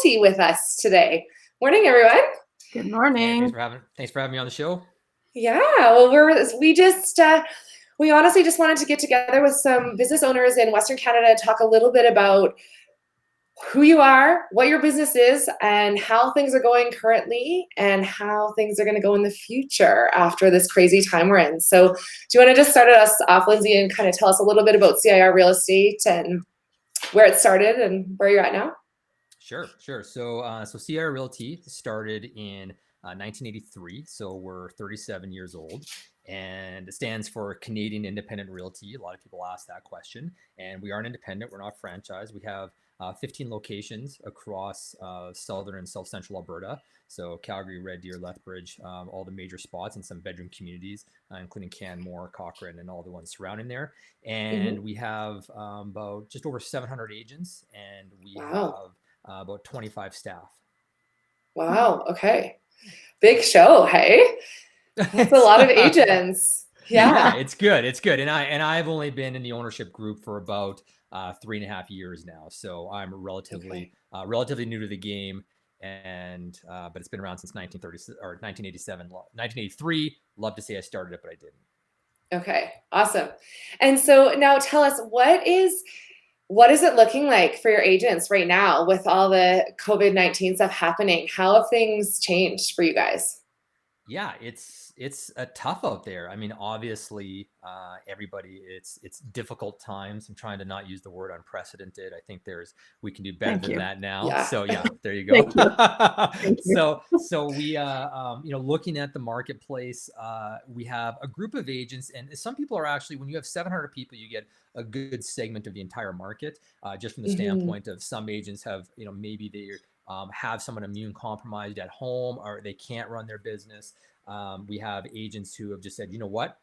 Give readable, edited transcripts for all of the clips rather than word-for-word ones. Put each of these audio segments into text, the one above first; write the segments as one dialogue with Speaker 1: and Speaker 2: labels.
Speaker 1: Realty with us today. Morning, everyone.
Speaker 2: Good
Speaker 3: Yeah,
Speaker 2: morning.
Speaker 3: thanks for having me on the show.
Speaker 1: Yeah, well, we honestly just wanted to get together with some business owners in Western Canada and talk a little bit about who you are, what your business is, and how things are going currently, and how things are going to go in the future after this crazy time we're in. So, do you want to just start us off, Lindsey, and kind of tell us a little bit about CIR Real Estate and where it started and where you're at now?
Speaker 3: Sure. So CIR Realty started in 1983. So we're 37 years old, and it stands for Canadian Independent Realty. A lot of people ask that question, and we aren't independent. We're not franchised. We have 15 locations across southern and south central Alberta. So Calgary, Red Deer, Lethbridge, all the major spots, and some bedroom communities, including Canmore, Cochrane, and all the ones surrounding there. And we have about just over 700 agents, and we
Speaker 1: Wow.
Speaker 3: have about 25 staff.
Speaker 1: Wow. Okay. Big show. Hey, that's a lot of agents.
Speaker 3: Yeah,
Speaker 1: Yeah.
Speaker 3: it's good. It's good. And I've only been in the ownership group for about 3.5 years now. So I'm relatively new to the game. And but it's been around since 1930 or 1987, 1983. Love to say I started it, but I didn't.
Speaker 1: Okay. Awesome. And so now tell us what is it looking like for your agents right now with all the COVID-19 stuff happening? How have things changed for you guys?
Speaker 3: Yeah, it's a tough out there. I mean, obviously, everybody, it's difficult times. I'm trying to not use the word unprecedented. I think we can do better
Speaker 2: Thank
Speaker 3: than
Speaker 2: you.
Speaker 3: that now.
Speaker 1: Yeah.
Speaker 3: So yeah, there you go.
Speaker 2: Thank you. Thank you.
Speaker 3: So we, looking at the marketplace, we have a group of agents, and some people are actually, when you have 700 people, you get a good segment of the entire market, just from the standpoint of some agents have, maybe they have someone immune compromised at home, or they can't run their business. We have agents who have just said, you know what,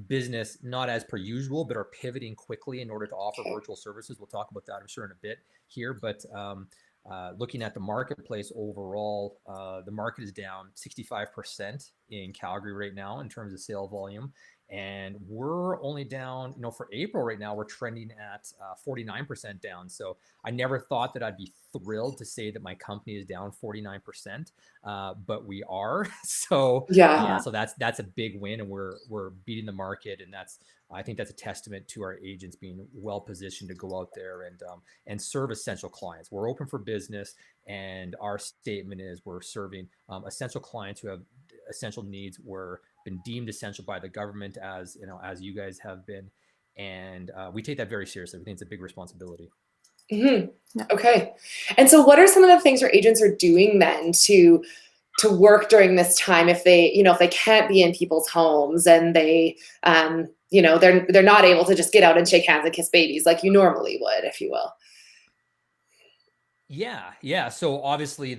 Speaker 3: business not as per usual, but are pivoting quickly in order to offer virtual services. We'll talk about that, I'm sure, in a bit here. But looking at the marketplace overall, the market is down 65% in Calgary right now in terms of sale volume. And we're only down, for April right now, we're trending at 49% down. So I never thought that I'd be thrilled to say that my company is down 49%, but we are. So
Speaker 1: Yeah.
Speaker 3: so that's a big win, and we're beating the market, and I think that's a testament to our agents being well positioned to go out there and serve essential clients. We're open for business, and our statement is we're serving essential clients who have essential needs. We're been deemed essential by the government, as you guys have been, and we take that very seriously. We think it's a big responsibility.
Speaker 1: Okay. And so what are some of the things your agents are doing then to work during this time if they can't be in people's homes and they they're not able to just get out and shake hands and kiss babies like you normally would, if you will?
Speaker 3: Yeah. So obviously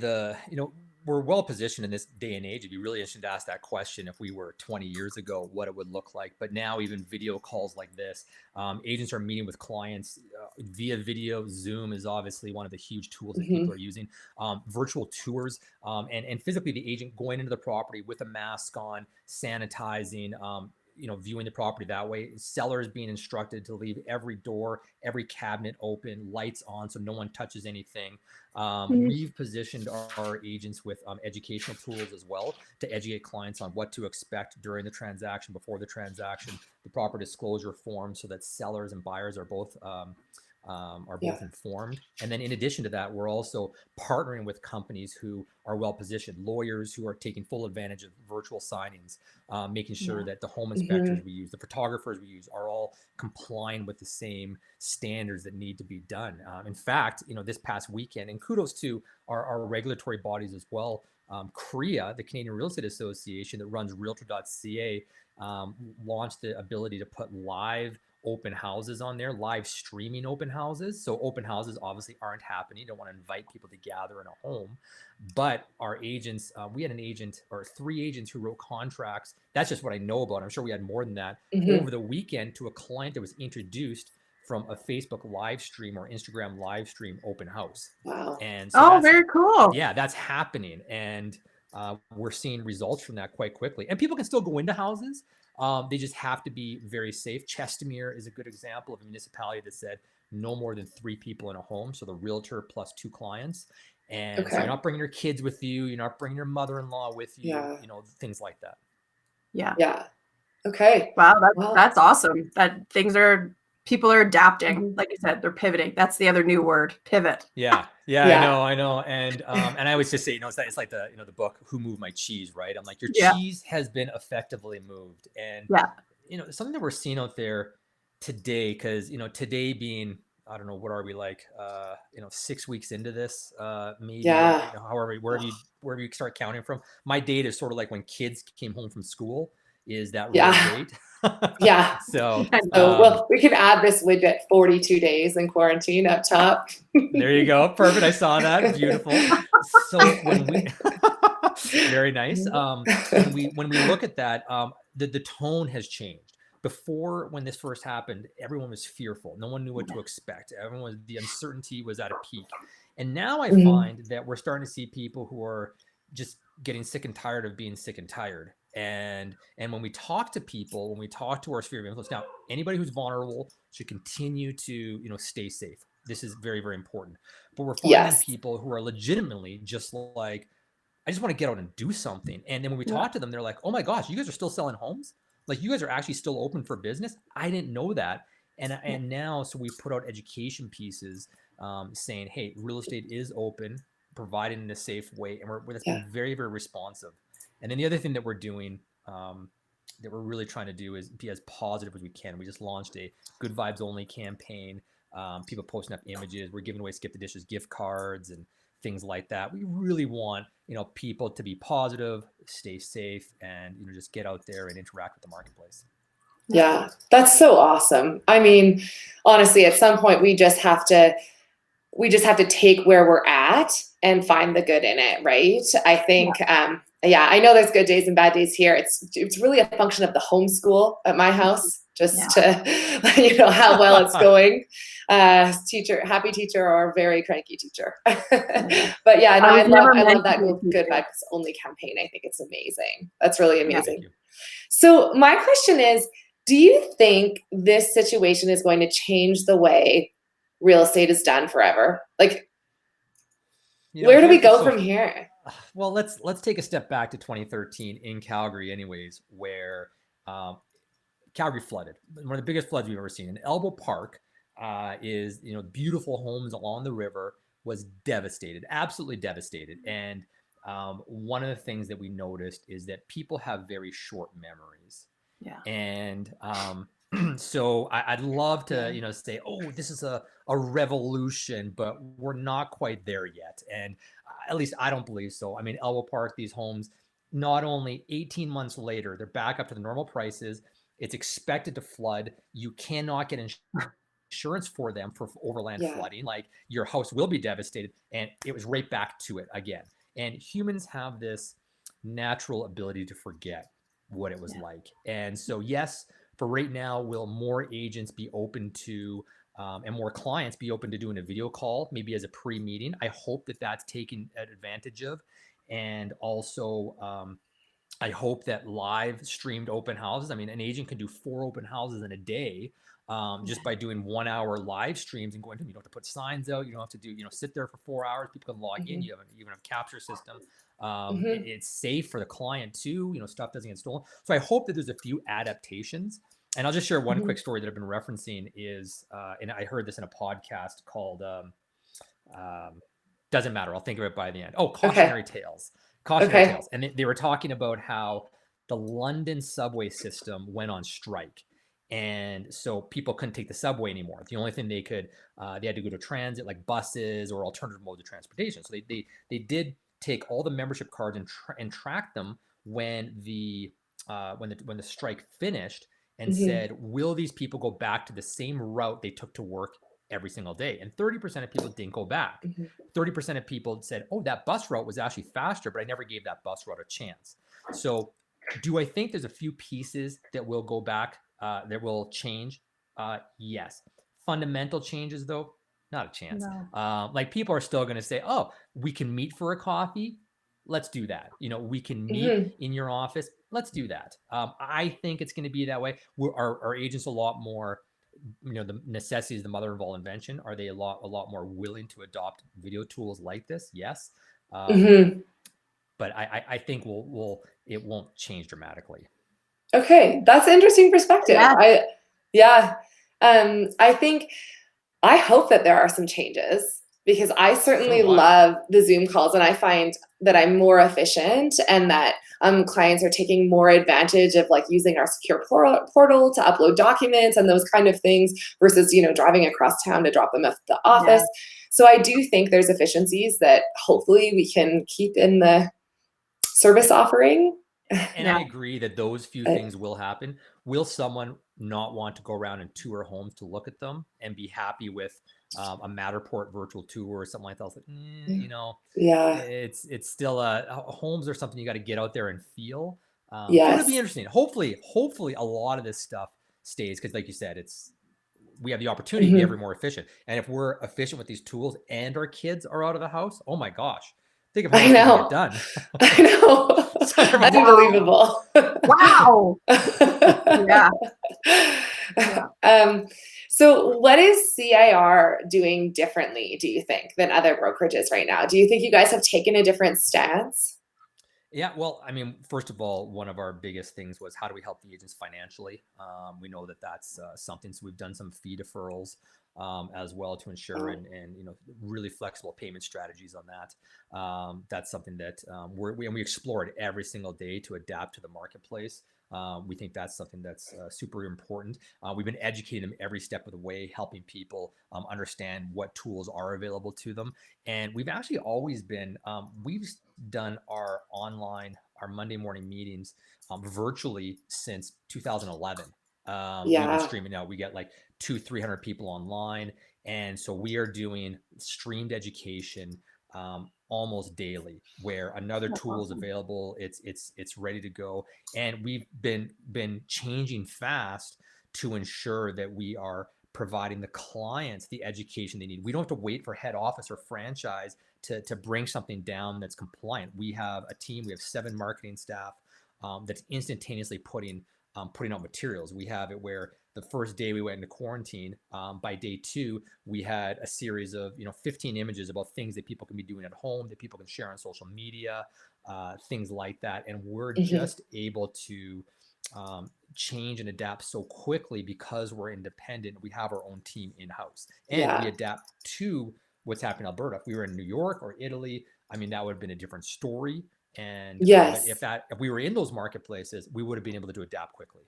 Speaker 3: we're well positioned in this day and age. It'd be really interesting to ask that question if we were 20 years ago, what it would look like. But now even video calls like this, agents are meeting with clients via video. Zoom is obviously one of the huge tools that people are using. Virtual tours, and physically the agent going into the property with a mask on, sanitizing, viewing the property that way. Sellers being instructed to leave every door, every cabinet open, lights on, so no one touches anything. We've positioned our agents with educational tools as well to educate clients on what to expect during the transaction, before the transaction, the proper disclosure form, so that sellers and buyers are both informed. And then in addition to that, we're also partnering with companies who are well positioned, lawyers who are taking full advantage of virtual signings, making sure that the home inspectors we use, the photographers we use, are all complying with the same standards that need to be done. In fact, this past weekend, and kudos to our regulatory bodies as well, CREA, the Canadian Real Estate Association that runs Realtor.ca, launched the ability to put live open houses on there, live streaming open houses. So open houses obviously aren't happening. You don't want to invite people to gather in a home. But our agents, we had an agent or 3 agents who wrote contracts. That's just what I know about. I'm sure we had more than that over the weekend to a client that was introduced from a Facebook live stream or Instagram live stream open house.
Speaker 1: Wow.
Speaker 3: And so
Speaker 2: very cool.
Speaker 3: Yeah, that's happening. And we're seeing results from that quite quickly. And people can still go into houses. They just have to be very safe. Chestermere is a good example of a municipality that said no more than 3 people in a home. So the realtor plus 2 clients. And so
Speaker 1: Okay.
Speaker 3: you're not bringing your kids with you. You're not bringing your mother-in-law with you,
Speaker 1: Yeah.
Speaker 3: things like that.
Speaker 4: Yeah.
Speaker 1: Yeah. Okay.
Speaker 4: Wow,
Speaker 1: Well,
Speaker 4: that's awesome. That people are adapting.
Speaker 1: Mhm.
Speaker 4: Like you said, they're pivoting. That's the other new word, pivot.
Speaker 3: Yeah,
Speaker 1: Yeah.
Speaker 3: I know. And I always just say, it's like the the book "Who Moved My Cheese," right? I'm like, your
Speaker 4: Yeah.
Speaker 3: cheese has been effectively moved, and
Speaker 4: Yeah.
Speaker 3: something that we're seeing out there today, because today being, I don't know, what are we like, 6 weeks into this, maybe,
Speaker 1: Yeah.
Speaker 3: however, wherever you start counting from. My date is sort of like when kids came home from school. Is that really
Speaker 1: Yeah.
Speaker 3: great?
Speaker 1: Yeah.
Speaker 3: So,
Speaker 1: So, well, we can add this widget 42 days in quarantine up top.
Speaker 3: there you go. Perfect. I saw that. Beautiful. So when we very nice. When we look at that, the tone has changed. Before, when this first happened, everyone was fearful. No one knew what to expect. The uncertainty was at a peak. And now I find that we're starting to see people who are just getting sick and tired of being sick and tired. And when we talk to people, when we talk to our sphere of influence, now anybody who's vulnerable should continue to stay safe. This is very, very important. But we're finding
Speaker 1: Yes.
Speaker 3: people who are legitimately just like, I just want to get out and do something. And then when we talk to them, they're like, oh my gosh, you guys are still selling homes? Like, you guys are actually still open for business? I didn't know that. And now, so we put out education pieces saying, hey, real estate is open, provided in a safe way. And that's been very, very responsive. And then the other thing that we're doing, that we're really trying to do, is be as positive as we can. We just launched a Good Vibes Only campaign. People posting up images. We're giving away Skip the Dishes gift cards and things like that. We really want people to be positive, stay safe, and just get out there and interact with the marketplace.
Speaker 1: Yeah, that's so awesome. I mean, honestly, at some point we just have to take where we're at and find the good in it, right? I think I know there's good days and bad days here. It's really a function of the homeschool at my house, just to how well it's going. Happy teacher or very cranky teacher. But yeah, no, I love that Good Vibes Only campaign. I think it's amazing. That's really amazing. So my question is, do you think this situation is going to change the way real estate is done forever? Like, where do we go from here?
Speaker 3: Well, let's take a step back to 2013 in Calgary, anyways, where Calgary flooded. One of the biggest floods we've ever seen. And Elbow Park is, beautiful homes along the river, was devastated, absolutely devastated. And one of the things that we noticed is that people have very short memories.
Speaker 4: Yeah.
Speaker 3: And so I'd love to, say, oh, this is a revolution, but we're not quite there yet. And at least I don't believe so. I mean, Elbow Park, these homes, not only 18 months later, they're back up to the normal prices. It's expected to flood. You cannot get insurance for them for overland flooding. Like, your house will be devastated, and it was right back to it again. And humans have this natural ability to forget what it was like. And so, yes, for right now, will more agents be open to and more clients be open to doing a video call, maybe as a pre-meeting? I hope that that's taken advantage of. And also, I hope that live streamed open houses. I mean, an agent can do 4 open houses in a day just by doing 1 hour live streams and going to them. You don't have to put signs out. You don't have to do, sit there for 4 hours. People can log in. You even have a capture system. It's safe for the client too. Stuff doesn't get stolen. So I hope that there's a few adaptations. And I'll just share one quick story that I've been referencing is, and I heard this in a podcast called Doesn't Matter. I'll think of it by the end. Oh, Cautionary Tales. Cautionary Tales. And they were talking about how the London subway system went on strike. And so people couldn't take the subway anymore. The only thing they had to go to transit, like buses or alternative modes of transportation. So they did take all the membership cards and track them when the strike finished, and said, will these people go back to the same route they took to work every single day? And 30% of people didn't go back. 30% of people said, oh, that bus route was actually faster, but I never gave that bus route a chance. So do I think there's a few pieces that will go back, that will change? Yes. Fundamental changes, though, not a chance.
Speaker 4: No.
Speaker 3: Like, people are still going to say, oh, we can meet for a coffee. Let's do that. We can meet in your office. Let's do that. I think it's going to be that way. Our agents a lot more the necessity is the mother of all invention. Are they a lot more willing to adopt video tools like this? Yes. But I think it won't change dramatically.
Speaker 1: Okay, that's an interesting perspective.
Speaker 4: Yeah.
Speaker 1: I hope that there are some changes, because I certainly
Speaker 3: So do I.
Speaker 1: love the Zoom calls, and I find that I'm more efficient, and that clients are taking more advantage of like using our secure portal to upload documents and those kind of things versus, driving across town to drop them at the office. So I do think there's efficiencies that hopefully we can keep in the service offering.
Speaker 3: And I agree that those few things will happen. Will someone not want to go around and tour homes to look at them and be happy with a Matterport virtual tour or something like that? It's like, it's still homes are something you got to get out there and feel. So it'll be interesting. Hopefully a lot of this stuff stays, because like you said, we have the opportunity to be ever more efficient. And if we're efficient with these tools and our kids are out of the house, oh my gosh, think of how much we can get done.
Speaker 1: I know. Unbelievable.
Speaker 4: Wow.
Speaker 1: So what is CIR doing differently, do you think, than other brokerages right now? Do you think you guys have taken a different stance?
Speaker 3: Yeah, well, I mean, first of all, one of our biggest things was how do we help the agents financially? We know that that's something, so we've done some fee deferrals as well to ensure and really flexible payment strategies on that. That's something that we explore it every single day to adapt to the marketplace. We think that's something that's super important. We've been educating them every step of the way, helping people understand what tools are available to them. And we've actually always been, we've done our Monday morning meetings virtually since 2011. We've been streaming out. We get like 200-300 people online. And so we are doing streamed education almost daily, where another tool is available. It's ready to go. And we've been changing fast to ensure that we are providing the clients the education they need. We don't have to wait for head office or franchise to bring something down that's compliant. We have a team, we have 7 marketing staff that's instantaneously putting out materials. We have it where the first day we went into quarantine, by day 2, we had a series of 15 images about things that people can be doing at home, that people can share on social media, things like that. And we're just able to change and adapt so quickly because we're independent. We have our own team in-house, and we adapt to what's happening in Alberta. If we were in New York or Italy, I mean, that would have been a different story. And if we were in those marketplaces, we would have been able to adapt quickly.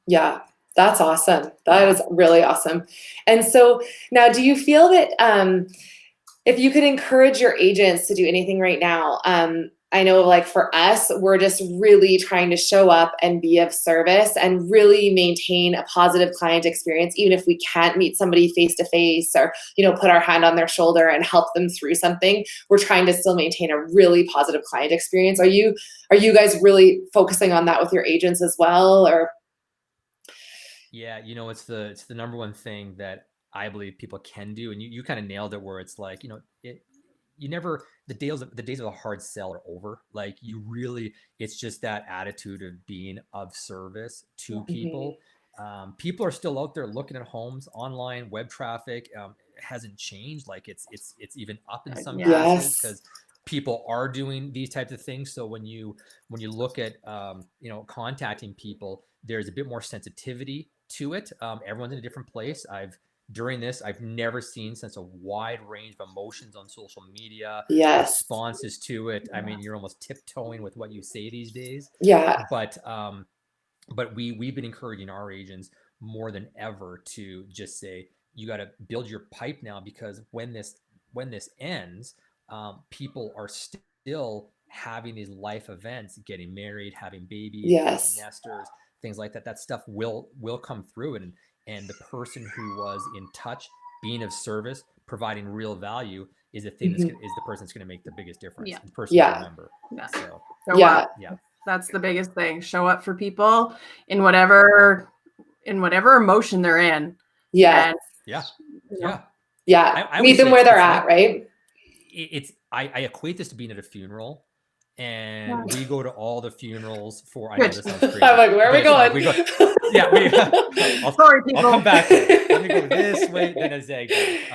Speaker 1: Yeah, that's awesome. That is really awesome. And so now, do you feel that if you could encourage your agents to do anything right now, I know like for us, we're just really trying to show up and be of service and really maintain a positive client experience, even if we can't meet somebody face to face or, put our hand on their shoulder and help them through something. We're trying to still maintain a really positive client experience. Are you guys really focusing on that with your agents as well, or?
Speaker 3: Yeah, it's the number one thing that I believe people can do, and you kind of nailed it, where it's like, the days of the hard sell are over. Like it's just that attitude of being of service to people. People are still out there looking at homes. Online web traffic hasn't changed. Like it's even up in some cases because people are doing these types of things. So when you look at contacting people, there's a bit more sensitivity to it. Everyone's in a different place. During this, I've never seen such a wide range of emotions on social media, responses to it. I mean, you're almost tiptoeing with what you say these days. But we've been encouraging our agents more than ever to just say, you got to build your pipe now, because when this ends, people are still having these life events, getting married, having babies, nesters, things like that. That stuff will come through, and the person who was in touch, being of service, providing real value is the thing is the person that's going to make the biggest difference. The person to remember. So
Speaker 4: that's the biggest thing. Show up for people in whatever emotion they're in.
Speaker 1: Yeah.
Speaker 3: I
Speaker 1: meet them where they're at, right?
Speaker 3: I equate this to being at a funeral. and we go to all the funerals for. I
Speaker 4: Good.
Speaker 3: know this sounds crazy.
Speaker 1: I'm like, where are we
Speaker 3: but
Speaker 1: going?
Speaker 3: it's like I'll
Speaker 4: Sorry, people.
Speaker 3: come back to it. Let me go this way, then a zigzag.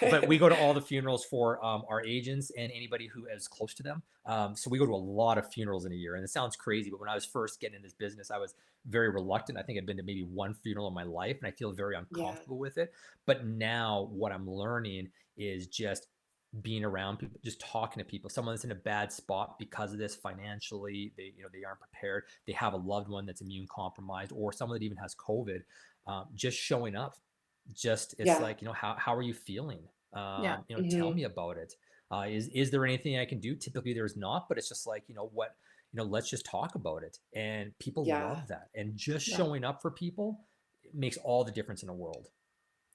Speaker 3: But we go to all the funerals for our agents and anybody who is close to them. So we go to a lot of funerals in a year, and it sounds crazy, but when I was first getting in this business, I was very reluctant. I think I'd been to maybe one funeral in my life, and I feel very uncomfortable with it. But now what I'm learning is just being around people, just talking to people, someone that's in a bad spot because of this financially, they aren't prepared, they have a loved one that's immune compromised, or someone that even has COVID, just showing up, it's like, how are you feeling? Tell me about it. Is there anything I can do? Typically there's not, but it's just like, let's just talk about it. And people love that. And just showing up for people makes all the difference in the world.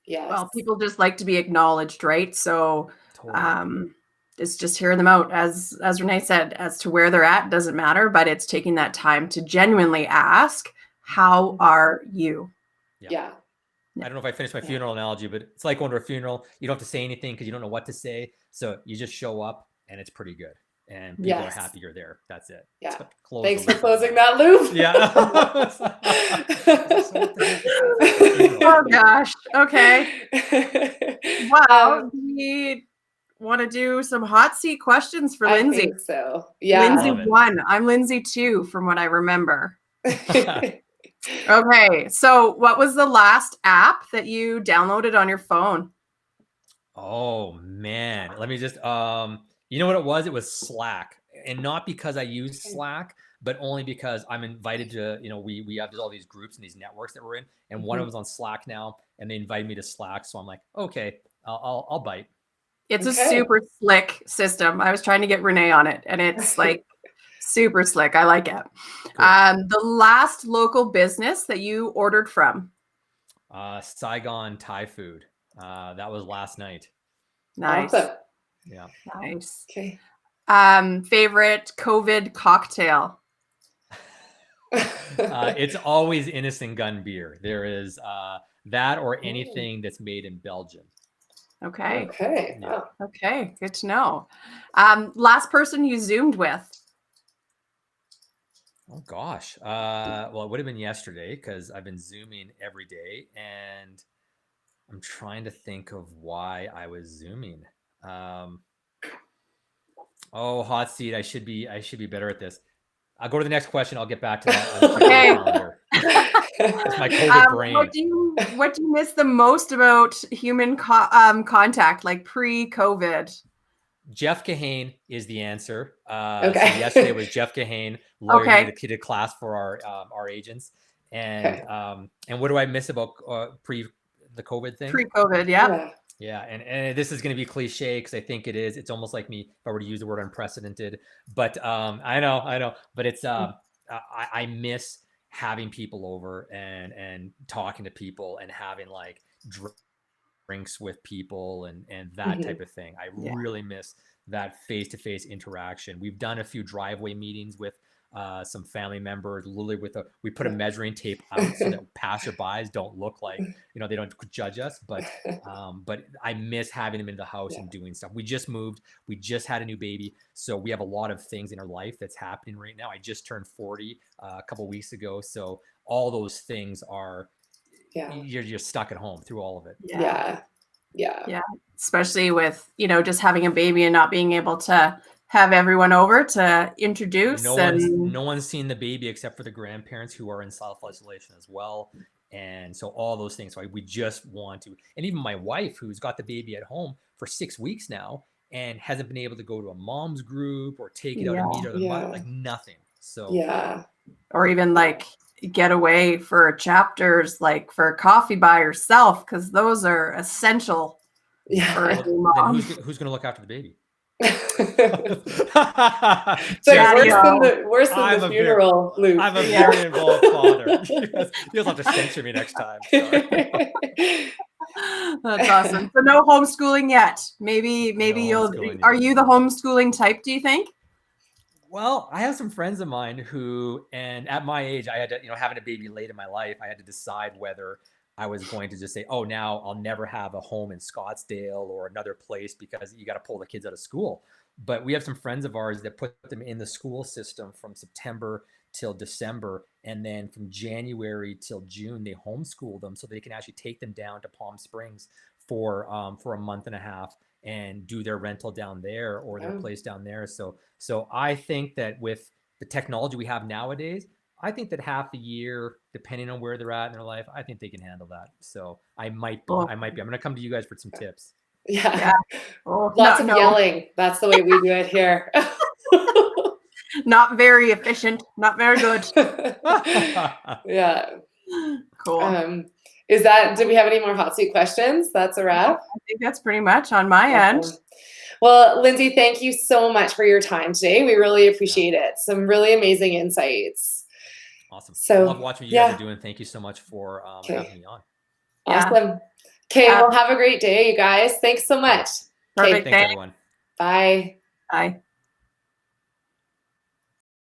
Speaker 1: Yes.
Speaker 4: Well, people just like to be acknowledged, right? So
Speaker 3: Totally.
Speaker 4: it's just hearing them out. As Renee said, as to where they're at doesn't matter, but it's taking that time to genuinely ask, how are you?
Speaker 1: Yeah.
Speaker 3: I don't know if I finished my funeral analogy, but it's like going to a funeral. You don't have to say anything because you don't know what to say. So you just show up and it's pretty good. And people are happy you're there. That's it.
Speaker 1: Yeah.
Speaker 3: So
Speaker 1: Thanks for closing that loop.
Speaker 3: Yeah.
Speaker 4: Oh gosh. Okay. Wow. We want to do some hot seat questions for Lindsey.
Speaker 1: I think so. Yeah.
Speaker 4: Lindsey 1. I'm Lindsey 2 from what I remember. Okay. So what was the last app that you downloaded on your phone?
Speaker 3: Oh man. Let me just you know what it was? It was Slack. And not because I use Slack, but only because I'm invited to, we have all these groups and these networks that we're in, and one of them's on Slack now, and they invited me to Slack. So I'm like, okay, I'll bite.
Speaker 4: It's a super slick system. I was trying to get Renee on it, and it's like super slick. I like it. Cool. The last local business that you ordered from?
Speaker 3: Saigon Thai food. That was last night.
Speaker 4: Nice.
Speaker 1: Awesome.
Speaker 3: Yeah.
Speaker 4: Nice.
Speaker 1: Okay.
Speaker 4: Favorite COVID cocktail?
Speaker 3: It's always innocent gun beer. There is that or anything that's made in Belgium.
Speaker 4: Okay.
Speaker 1: Okay.
Speaker 3: Yeah.
Speaker 4: Okay. Good to know. Last person you Zoomed with?
Speaker 3: Oh gosh. Well, it would have been yesterday because I've been Zooming every day, and I'm trying to think of why I was Zooming. Oh, hot seat. I should be better at this. I'll go to the next question. I'll get back to that.
Speaker 4: Okay.
Speaker 3: It's my COVID brain.
Speaker 4: What do you miss the most about human contact, like pre-COVID?
Speaker 3: Jeff Kahane is the answer.
Speaker 1: Okay.
Speaker 3: So yesterday was Jeff Kahane, lawyer, did a class for our agents. And what do I miss about the COVID thing?
Speaker 4: Pre-COVID, yeah.
Speaker 3: Yeah, and this is going to be cliche because I think it is. It's almost like me if I were to use the word unprecedented. But I know. But it's I miss having people over and talking to people and having like drinks with people and that type of thing. I really miss that face-to-face interaction. We've done a few driveway meetings with some family members, literally we put a measuring tape out so that passerbys don't look like, they don't judge us, but I miss having them in the house and doing stuff. We just moved, we just had a new baby. So we have a lot of things in our life that's happening right now. I just turned 40 a couple of weeks ago. So all those things are, you're stuck at home through all of it.
Speaker 1: Yeah.
Speaker 4: Especially with, just having a baby and not being able to have everyone over to introduce.
Speaker 3: No one's seen the baby except for the grandparents who are in self-isolation as well. And so all those things, so we just want to, and even my wife who's got the baby at home for 6 weeks now and hasn't been able to go to a mom's group or take it out and meet other mother, like nothing. So
Speaker 4: or even like get away for chapters, like for coffee by yourself, because those are essential. For a new mom.
Speaker 3: Then who's going to look after the baby?
Speaker 1: It's like worse than the funeral loop.
Speaker 3: I'm a very involved father. You'll have to censor me next time.
Speaker 4: That's awesome. So no homeschooling yet. Maybe are you the homeschooling type, do you think?
Speaker 3: Well, I have some friends of mine who, and at my age, I had to, having a baby late in my life, I had to decide whether I was going to just say, oh, now I'll never have a home in Scottsdale or another place because you got to pull the kids out of school. But we have some friends of ours that put them in the school system from September till December, and then from January till June they homeschool them so they can actually take them down to Palm Springs for a month and a half and do their rental down there or their place down there. So I think that with the technology we have nowadays, I think that half the year, depending on where they're at in their life, I think they can handle that. So I might be. I'm going to come to you guys for some tips.
Speaker 1: Yeah.
Speaker 4: Oh,
Speaker 1: Lots of yelling. That's the way we do it here.
Speaker 4: Not very efficient. Not very good.
Speaker 1: Yeah.
Speaker 4: Cool.
Speaker 1: Do we have any more hot seat questions? That's a wrap.
Speaker 4: I think that's pretty much on my end.
Speaker 1: Well, Lindsey, thank you so much for your time today. We really appreciate it. Some really amazing insights.
Speaker 3: Awesome.
Speaker 1: So,
Speaker 3: I love watching what you guys are doing. Thank you so much for having me on.
Speaker 1: Awesome. Okay, well, have a great day, you guys. Thanks so much.
Speaker 4: Perfect.
Speaker 3: Thanks, everyone.
Speaker 1: Bye.
Speaker 4: Bye.